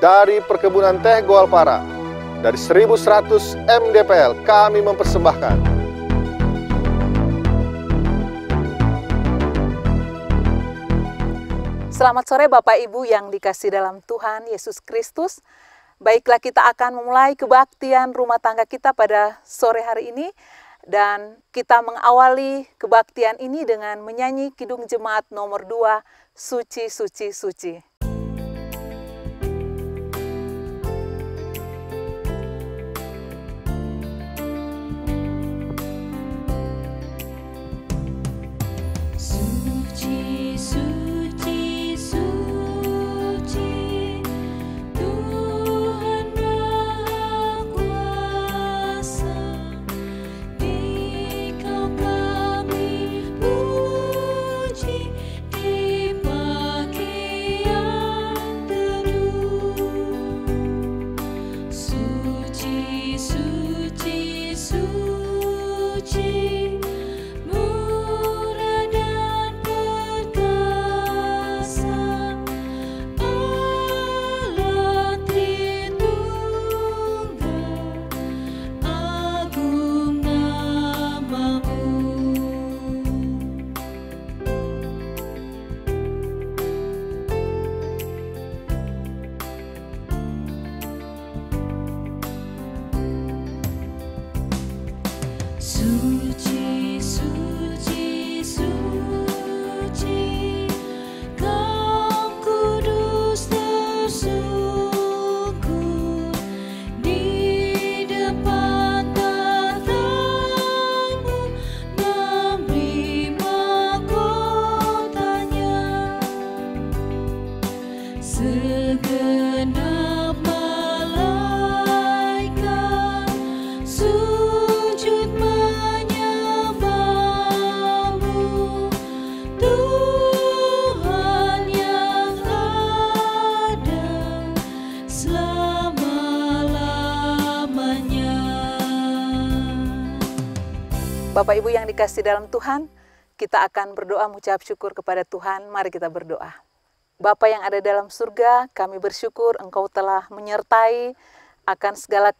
dari Perkebunan Teh Goalpara, dari 1100 MDPL kami mempersembahkan Selamat sore Bapak Ibu yang dikasih dalam Tuhan Yesus Kristus. Baiklah, kita akan memulai kebaktian rumah tangga kita pada sore hari ini. Dan kita mengawali kebaktian ini dengan menyanyi Kidung Jemaat nomor 2, Suci, Suci, Suci. Bapak Ibu yang dikasih dalam Tuhan, kita akan berdoa mengucap syukur kepada Tuhan. Mari kita berdoa. Bapa yang ada dalam surga, kami bersyukur Engkau telah menyertai akan segala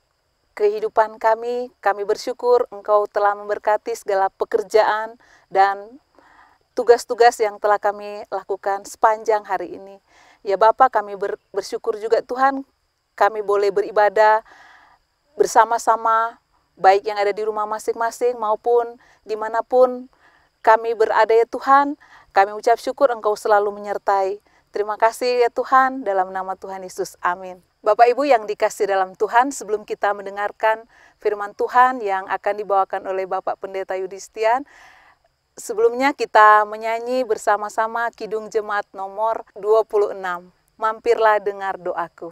kehidupan kami. Kami bersyukur Engkau telah memberkati segala pekerjaan dan tugas-tugas yang telah kami lakukan sepanjang hari ini. Ya Bapa, kami bersyukur juga Tuhan, kami boleh beribadah bersama-sama, baik yang ada di rumah masing-masing maupun dimanapun kami berada ya Tuhan. Kami ucap syukur Engkau selalu menyertai. Terima kasih ya Tuhan, dalam nama Tuhan Yesus, amin. Bapak Ibu yang dikasih dalam Tuhan, sebelum kita mendengarkan firman Tuhan yang akan dibawakan oleh Bapak Pendeta Yudistian, sebelumnya kita menyanyi bersama-sama Kidung Jemaat nomor 26. Mampirlah dengar doaku.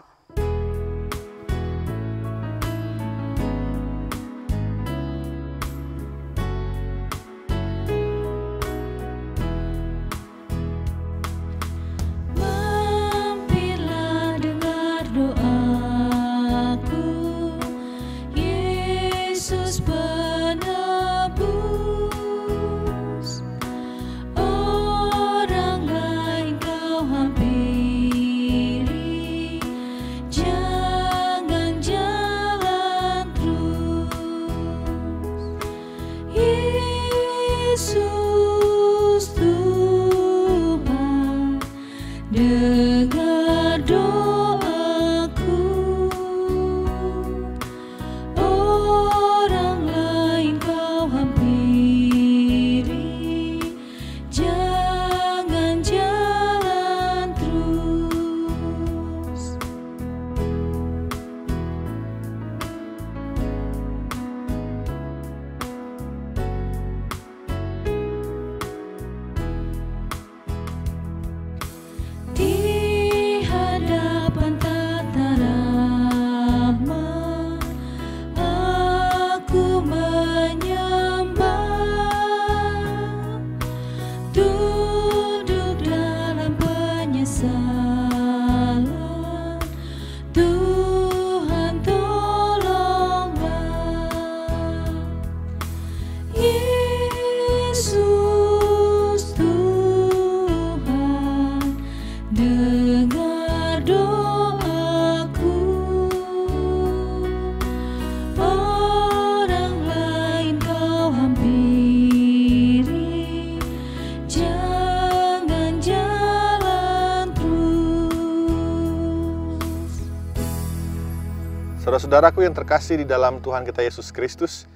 Saudara-saudaraku yang terkasih di dalam Tuhan kita Yesus Kristus,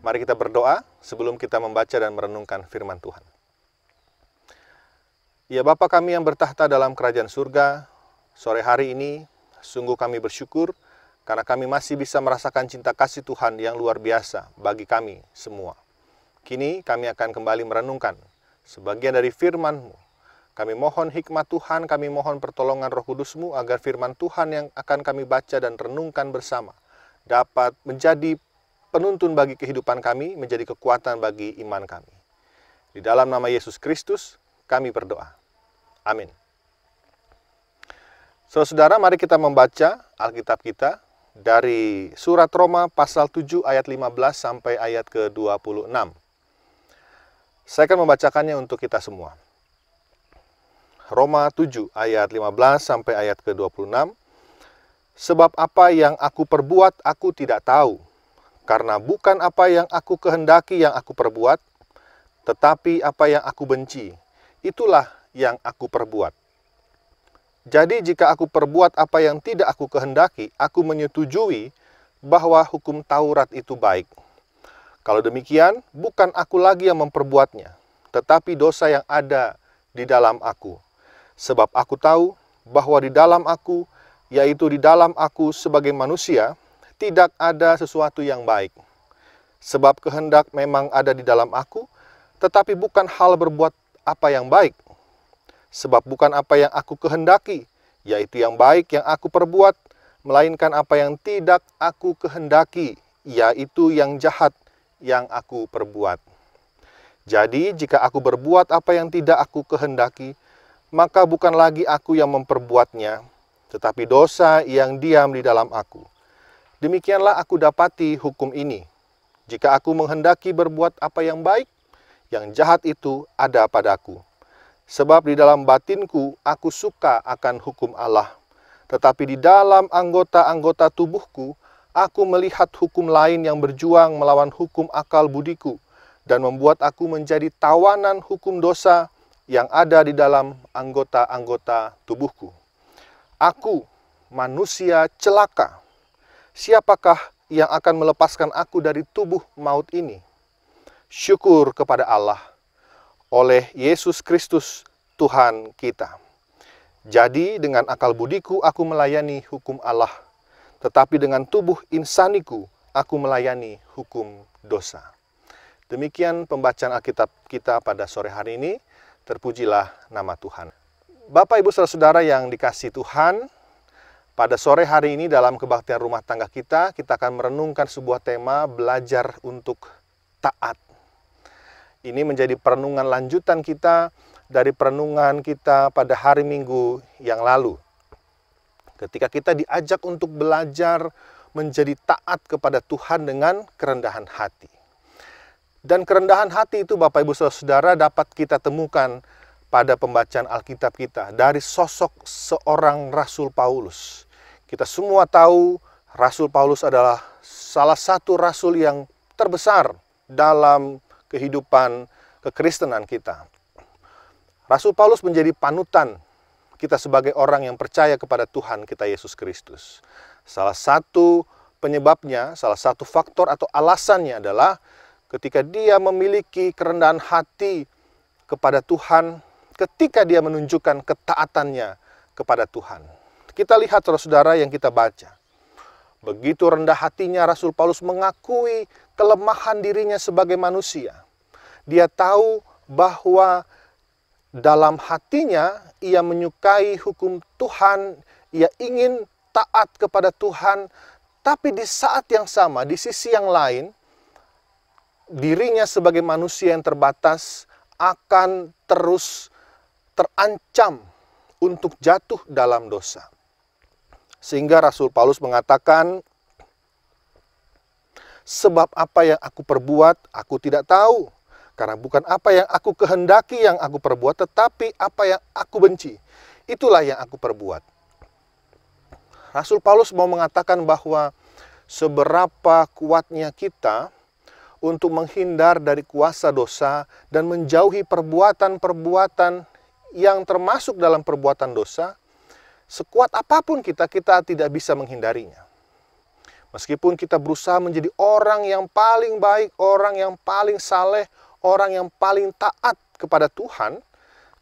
mari kita berdoa sebelum kita membaca dan merenungkan firman Tuhan. Ya Bapa kami yang bertahta dalam kerajaan surga, sore hari ini sungguh kami bersyukur karena kami masih bisa merasakan cinta kasih Tuhan yang luar biasa bagi kami semua. Kini kami akan kembali merenungkan sebagian dari firman-Mu. Kami mohon hikmat Tuhan, kami mohon pertolongan Roh Kudus-Mu agar firman Tuhan yang akan kami baca dan renungkan bersama dapat menjadi penuntun bagi kehidupan kami, menjadi kekuatan bagi iman kami. Di dalam nama Yesus Kristus, kami berdoa. Amin. Saudara-saudara, mari kita membaca Alkitab kita dari surat Roma pasal 7 ayat 15 sampai ayat ke-26. Saya akan membacakannya untuk kita semua. Roma 7 ayat 15 sampai ayat ke-26. Sebab apa yang aku perbuat aku tidak tahu, karena bukan apa yang aku kehendaki yang aku perbuat, tetapi apa yang aku benci, itulah yang aku perbuat. Jadi jika aku perbuat apa yang tidak aku kehendaki, aku menyetujui bahwa hukum Taurat itu baik. Kalau demikian, bukan aku lagi yang memperbuatnya, tetapi dosa yang ada di dalam aku. Sebab aku tahu bahwa di dalam aku, yaitu di dalam aku sebagai manusia, tidak ada sesuatu yang baik. Sebab kehendak memang ada di dalam aku, tetapi bukan hal berbuat apa yang baik. Sebab bukan apa yang aku kehendaki, yaitu yang baik yang aku perbuat, melainkan apa yang tidak aku kehendaki, yaitu yang jahat yang aku perbuat. Jadi jika aku berbuat apa yang tidak aku kehendaki, maka bukan lagi aku yang memperbuatnya, tetapi dosa yang diam di dalam aku. Demikianlah aku dapati hukum ini. Jika aku menghendaki berbuat apa yang baik, yang jahat itu ada padaku. Sebab di dalam batinku aku suka akan hukum Allah. Tetapi di dalam anggota-anggota tubuhku, aku melihat hukum lain yang berjuang melawan hukum akal budiku, dan membuat aku menjadi tawanan hukum dosa yang ada di dalam anggota-anggota tubuhku. Aku, manusia celaka. Siapakah yang akan melepaskan aku dari tubuh maut ini? Syukur kepada Allah, oleh Yesus Kristus Tuhan kita. Jadi dengan akal budiku aku melayani hukum Allah, tetapi dengan tubuh insaniku aku melayani hukum dosa. Demikian pembacaan Alkitab kita pada sore hari ini. Terpujilah nama Tuhan. Bapak, Ibu, Saudara-saudara yang dikasihi Tuhan, pada sore hari ini dalam kebaktian rumah tangga kita akan merenungkan sebuah tema belajar untuk taat. Ini menjadi perenungan lanjutan kita dari perenungan kita pada hari Minggu yang lalu. Ketika kita diajak untuk belajar menjadi taat kepada Tuhan dengan kerendahan hati. Dan kerendahan hati itu Bapak Ibu Saudara dapat kita temukan pada pembacaan Alkitab kita dari sosok seorang Rasul Paulus. Kita semua tahu Rasul Paulus adalah salah satu rasul yang terbesar dalam kehidupan kekristenan kita. Rasul Paulus menjadi panutan kita sebagai orang yang percaya kepada Tuhan kita Yesus Kristus. Salah satu penyebabnya, salah satu faktor atau alasannya adalah ketika dia memiliki kerendahan hati kepada Tuhan, ketika dia menunjukkan ketaatannya kepada Tuhan. Kita lihat saudara-saudara yang kita baca. Begitu rendah hatinya Rasul Paulus mengakui kelemahan dirinya sebagai manusia. Dia tahu bahwa dalam hatinya ia menyukai hukum Tuhan, ia ingin taat kepada Tuhan, tapi di saat yang sama, di sisi yang lain, dirinya sebagai manusia yang terbatas akan terus terancam untuk jatuh dalam dosa. Sehingga Rasul Paulus mengatakan, sebab apa yang aku perbuat, aku tidak tahu. Karena bukan apa yang aku kehendaki yang aku perbuat, tetapi apa yang aku benci. Itulah yang aku perbuat. Rasul Paulus mau mengatakan bahwa seberapa kuatnya kita untuk menghindar dari kuasa dosa dan menjauhi perbuatan-perbuatan yang termasuk dalam perbuatan dosa, sekuat apapun kita tidak bisa menghindarinya. Meskipun kita berusaha menjadi orang yang paling baik, orang yang paling saleh, orang yang paling taat kepada Tuhan,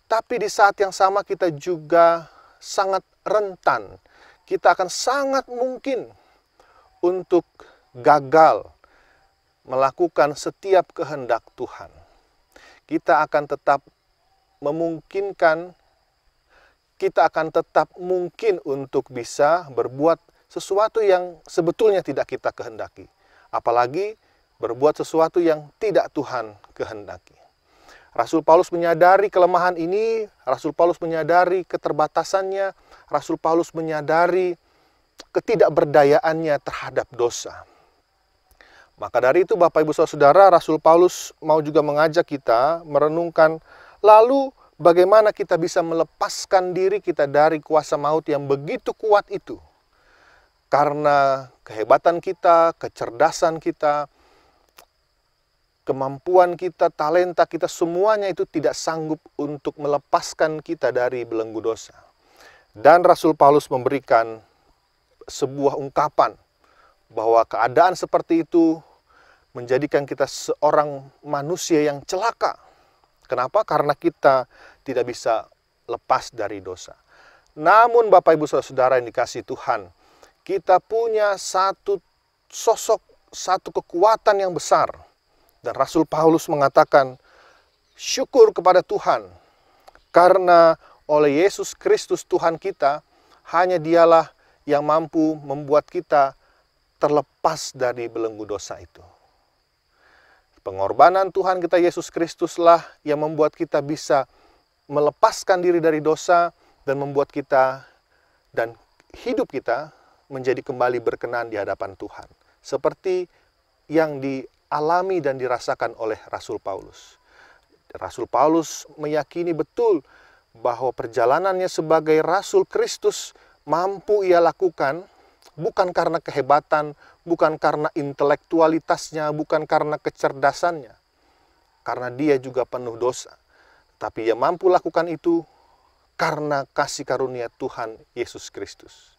tapi di saat yang sama kita juga sangat rentan. Kita akan sangat mungkin untuk gagal melakukan setiap kehendak Tuhan. Kita akan tetap mungkin untuk bisa berbuat sesuatu yang sebetulnya tidak kita kehendaki. Apalagi berbuat sesuatu yang tidak Tuhan kehendaki. Rasul Paulus menyadari kelemahan ini, Rasul Paulus menyadari keterbatasannya, Rasul Paulus menyadari ketidakberdayaannya terhadap dosa. Maka dari itu Bapak Ibu Saudara, Rasul Paulus mau juga mengajak kita merenungkan, lalu bagaimana kita bisa melepaskan diri kita dari kuasa maut yang begitu kuat itu. Karena kehebatan kita, kecerdasan kita, kemampuan kita, talenta kita, semuanya itu tidak sanggup untuk melepaskan kita dari belenggu dosa. Dan Rasul Paulus memberikan sebuah ungkapan bahwa keadaan seperti itu menjadikan kita seorang manusia yang celaka. Kenapa? Karena kita tidak bisa lepas dari dosa. Namun Bapak Ibu Saudara yang dikasihi Tuhan, kita punya satu sosok, satu kekuatan yang besar. Dan Rasul Paulus mengatakan, syukur kepada Tuhan, karena oleh Yesus Kristus Tuhan kita, hanya Dialah yang mampu membuat kita terlepas dari belenggu dosa itu. Pengorbanan Tuhan kita Yesus Kristuslah yang membuat kita bisa melepaskan diri dari dosa dan membuat kita dan hidup kita menjadi kembali berkenan di hadapan Tuhan. Seperti yang dialami dan dirasakan oleh Rasul Paulus. Rasul Paulus meyakini betul bahwa perjalanannya sebagai Rasul Kristus mampu ia lakukan bukan karena kehebatan, bukan karena intelektualitasnya, bukan karena kecerdasannya. Karena dia juga penuh dosa. Tapi ia mampu lakukan itu karena kasih karunia Tuhan Yesus Kristus.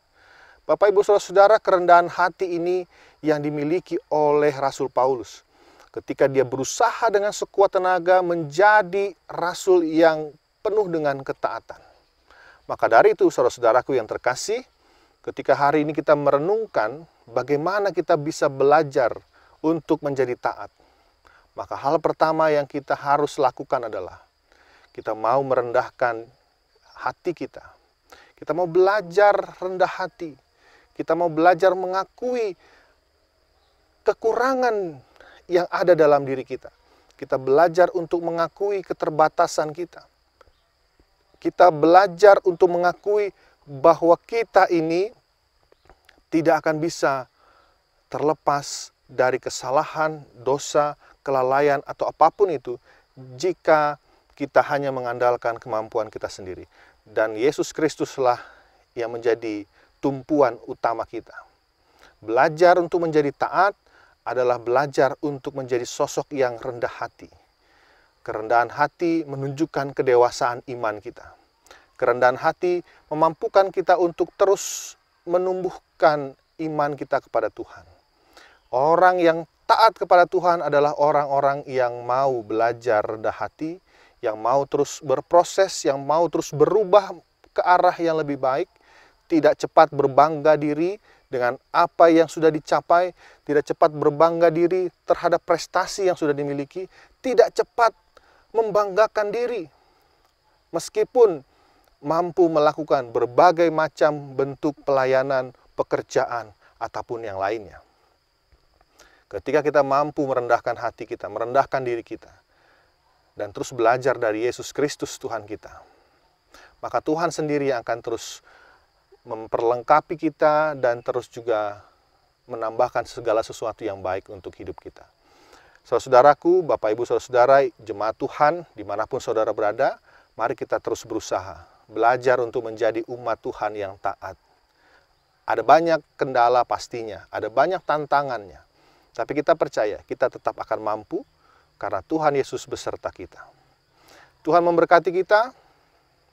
Bapak Ibu Saudara, kerendahan hati ini yang dimiliki oleh Rasul Paulus. Ketika dia berusaha dengan sekuat tenaga menjadi rasul yang penuh dengan ketaatan. Maka dari itu saudara-saudaraku yang terkasih, ketika hari ini kita merenungkan bagaimana kita bisa belajar untuk menjadi taat. Maka hal pertama yang kita harus lakukan adalah kita mau merendahkan hati kita. Kita mau belajar rendah hati. Kita mau belajar mengakui kekurangan yang ada dalam diri kita. Kita belajar untuk mengakui keterbatasan kita. Kita belajar untuk mengakui bahwa kita ini tidak akan bisa terlepas dari kesalahan, dosa, kelalaian, atau apapun itu jika kita hanya mengandalkan kemampuan kita sendiri. Dan Yesus Kristuslah yang menjadi tumpuan utama kita. Belajar untuk menjadi taat adalah belajar untuk menjadi sosok yang rendah hati. Kerendahan hati menunjukkan kedewasaan iman kita. Kerendahan hati memampukan kita untuk terus menumbuhkan iman kita kepada Tuhan. Orang yang taat kepada Tuhan adalah orang-orang yang mau belajar rendah hati, yang mau terus berproses, yang mau terus berubah ke arah yang lebih baik, tidak cepat berbangga diri dengan apa yang sudah dicapai, tidak cepat berbangga diri terhadap prestasi yang sudah dimiliki, tidak cepat membanggakan diri, meskipun mampu melakukan berbagai macam bentuk pelayanan, pekerjaan, ataupun yang lainnya. Ketika kita mampu merendahkan hati kita, merendahkan diri kita, dan terus belajar dari Yesus Kristus Tuhan kita, maka Tuhan sendiri yang akan terus memperlengkapi kita dan terus juga menambahkan segala sesuatu yang baik untuk hidup kita. Saudaraku, Bapak Ibu Saudara, jemaat Tuhan, dimanapun saudara berada, mari kita terus berusaha, belajar untuk menjadi umat Tuhan yang taat. Ada banyak kendala pastinya, ada banyak tantangannya. Tapi kita percaya, kita tetap akan mampu karena Tuhan Yesus beserta kita. Tuhan memberkati kita.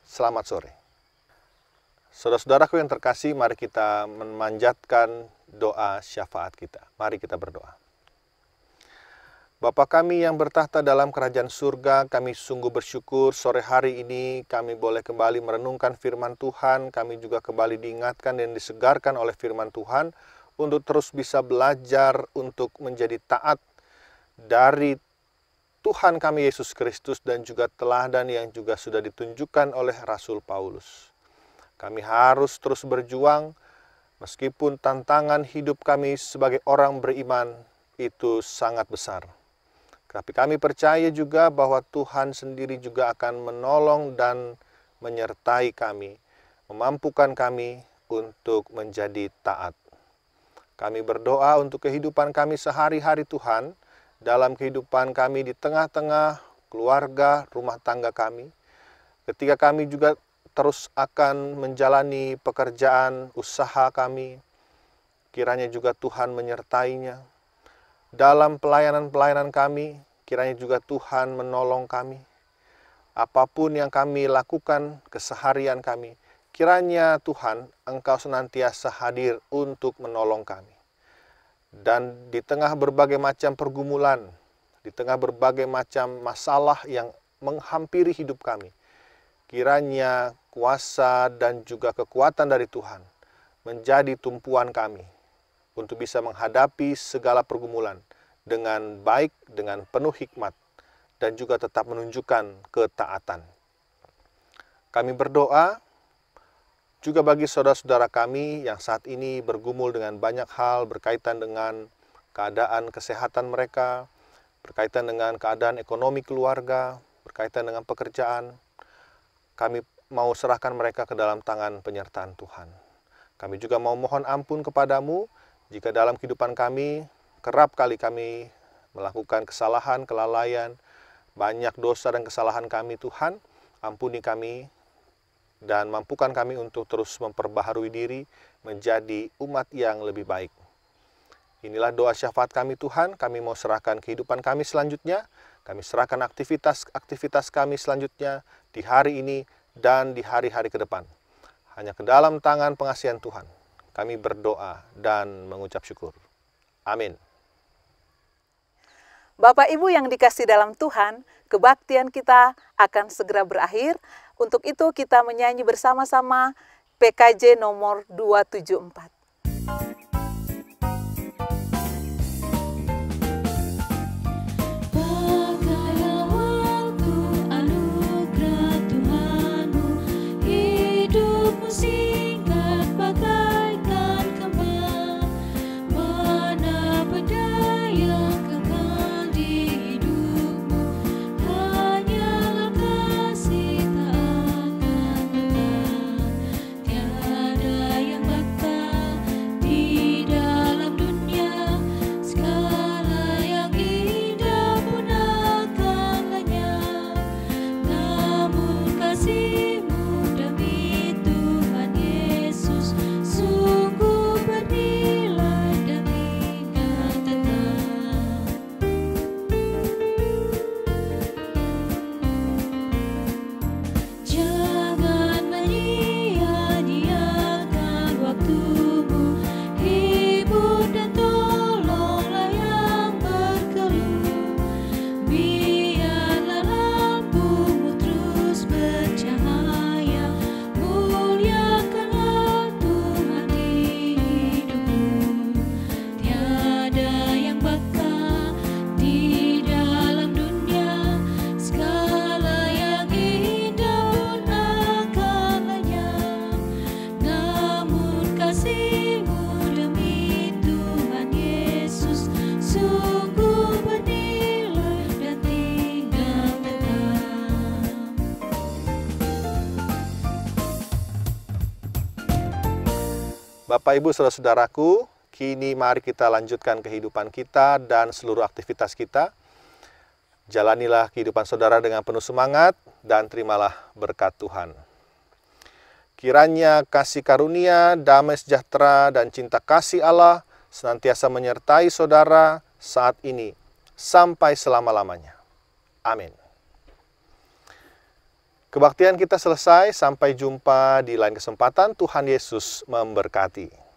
Selamat sore. Saudara-saudaraku yang terkasih, mari kita memanjatkan doa syafaat kita. Mari kita berdoa. Bapa kami yang bertahta dalam kerajaan surga, kami sungguh bersyukur sore hari ini kami boleh kembali merenungkan firman Tuhan. Kami juga kembali diingatkan dan disegarkan oleh firman Tuhan untuk terus bisa belajar untuk menjadi taat dari Tuhan kami Yesus Kristus dan juga teladan yang juga sudah ditunjukkan oleh Rasul Paulus. Kami harus terus berjuang meskipun tantangan hidup kami sebagai orang beriman itu sangat besar. Tapi kami percaya juga bahwa Tuhan sendiri juga akan menolong dan menyertai kami, memampukan kami untuk menjadi taat. Kami berdoa untuk kehidupan kami sehari-hari Tuhan, dalam kehidupan kami di tengah-tengah keluarga, rumah tangga kami. Ketika kami juga terus akan menjalani pekerjaan, usaha kami, kiranya juga Tuhan menyertainya. Dalam pelayanan-pelayanan kami, kiranya juga Tuhan menolong kami. Apapun yang kami lakukan, keseharian kami, kiranya Tuhan Engkau senantiasa hadir untuk menolong kami. Dan di tengah berbagai macam pergumulan, di tengah berbagai macam masalah yang menghampiri hidup kami, kiranya kuasa dan juga kekuatan dari Tuhan menjadi tumpuan kami untuk bisa menghadapi segala pergumulan dengan baik, dengan penuh hikmat, dan juga tetap menunjukkan ketaatan. Kami berdoa juga bagi saudara-saudara kami yang saat ini bergumul dengan banyak hal berkaitan dengan keadaan kesehatan mereka, berkaitan dengan keadaan ekonomi keluarga, berkaitan dengan pekerjaan. Kami mau serahkan mereka ke dalam tangan penyertaan Tuhan. Kami juga mau mohon ampun kepadamu jika dalam kehidupan kami, kerap kali kami melakukan kesalahan, kelalaian, banyak dosa dan kesalahan kami Tuhan. Ampuni kami dan mampukan kami untuk terus memperbaharui diri menjadi umat yang lebih baik. Inilah doa syafaat kami Tuhan, kami mau serahkan kehidupan kami selanjutnya, kami serahkan aktivitas kami selanjutnya di hari ini dan di hari-hari ke depan. Hanya ke dalam tangan pengasihan Tuhan kami berdoa dan mengucap syukur. Amin. Bapak Ibu yang dikasih dalam Tuhan, kebaktian kita akan segera berakhir. Untuk itu kita menyanyi bersama-sama PKJ nomor 274. Bapak, Ibu, saudara-saudaraku, kini mari kita lanjutkan kehidupan kita dan seluruh aktivitas kita. Jalanilah kehidupan saudara dengan penuh semangat dan terimalah berkat Tuhan. Kiranya kasih karunia, damai sejahtera, dan cinta kasih Allah senantiasa menyertai saudara saat ini sampai selama-lamanya. Amin. Kebaktian kita selesai, sampai jumpa di lain kesempatan. Tuhan Yesus memberkati.